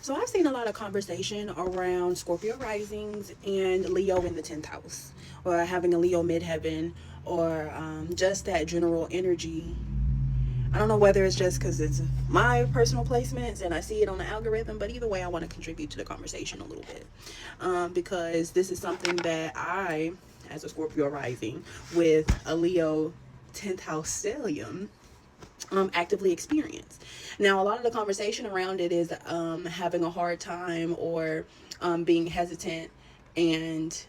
So I've seen a lot of conversation around Scorpio risings and Leo in the 10th house, or having a Leo midheaven, or just that general energy. I don't know whether it's just because it's my personal placements and I see it on the algorithm, but either way, I want to contribute to the conversation a little bit, because this is something that I, as a Scorpio rising with a Leo 10th house stellium, actively experience. Now, a lot of the conversation around it is having a hard time, or being hesitant and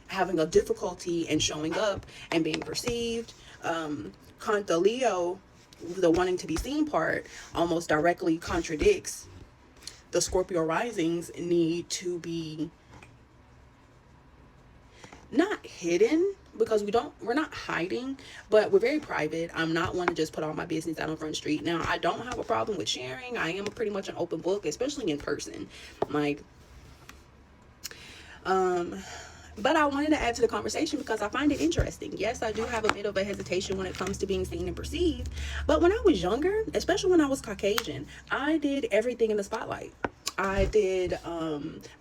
having a difficulty in showing up and being perceived. The Leo, the wanting to be seen part, almost directly contradicts the Scorpio rising's need to be not hidden, because we're not hiding, but we're very private. I'm not one to just put all my business out on Front Street. Now, I don't have a problem with sharing. I am pretty much an open book, especially in person. Like, but I wanted to add to the conversation because I find it interesting. Yes, I do have a bit of a hesitation when it comes to being seen and perceived. But when I was younger, especially when I was Caucasian, I did everything in the spotlight. I did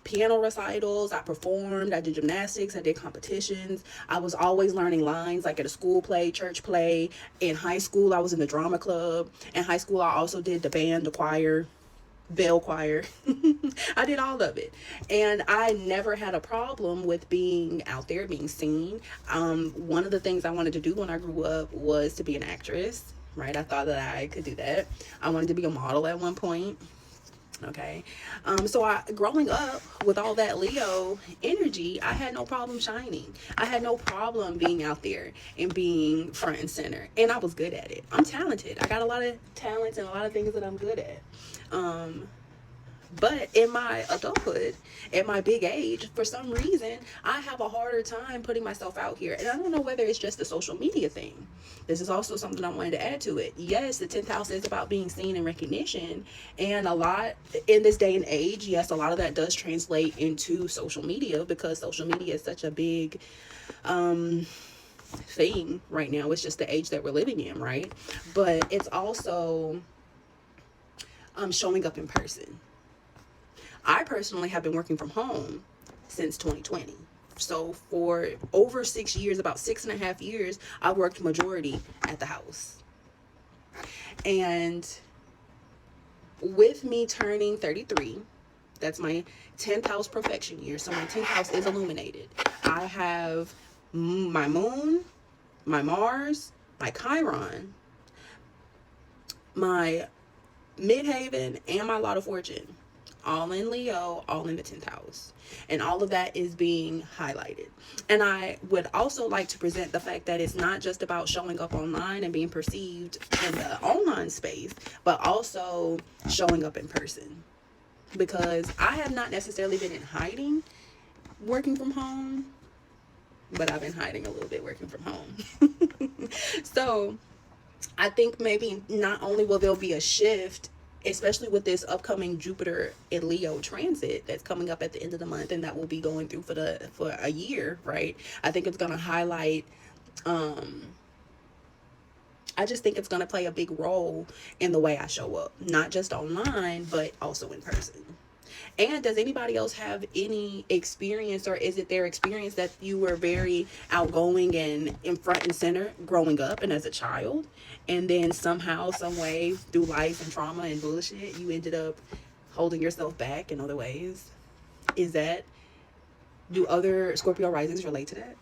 piano recitals, I performed, I did gymnastics, I did competitions. I was always learning lines, like at a school play, church play. In high school, I was in the drama club. In high school, I also did the band, the choir, bell choir. I did all of it. And I never had a problem with being out there, being seen. One of the things I wanted to do when I grew up was to be an actress, right? I thought that I could do that. I wanted to be a model at one point. Okay. Growing up with all that Leo energy, I had no problem shining. I had no problem being out there and being front and center. And I was good at it. I'm talented. I got a lot of talents and a lot of things that I'm good at. But in my adulthood, at my big age, for some reason, I have a harder time putting myself out here. And I don't know whether it's just the social media thing. This is also something I wanted to add to it. Yes, the 10th house is about being seen and recognition. And a lot in this day and age, yes, a lot of that does translate into social media, because social media is such a big thing right now. It's just the age that we're living in, right? But it's also showing up in person. I personally have been working from home since 2020. So for over 6 years, about 6.5 years, I worked majority at the house. And with me turning 33, that's my 10th house perfection year. So my 10th house is illuminated. I have my moon, my Mars, my Chiron, my midhaven, and my lot of fortune, all in Leo, all in the 10th house. And all of that is being highlighted. And I would also like to present the fact that it's not just about showing up online and being perceived in the online space, but also showing up in person. Because I have not necessarily been in hiding working from home, but I've been hiding a little bit working from home. So I think maybe not only will there be a shift, especially with this upcoming Jupiter in Leo transit that's coming up at the end of the month, and that will be going through for a year, right? I think it's going to highlight, I just think it's going to play a big role in the way I show up, not just online, but also in person. And does anybody else have any experience, or is it their experience that you were very outgoing and in front and center growing up and as a child, and then somehow, some way, through life and trauma and bullshit, you ended up holding yourself back in other ways? Do other Scorpio risings relate to that?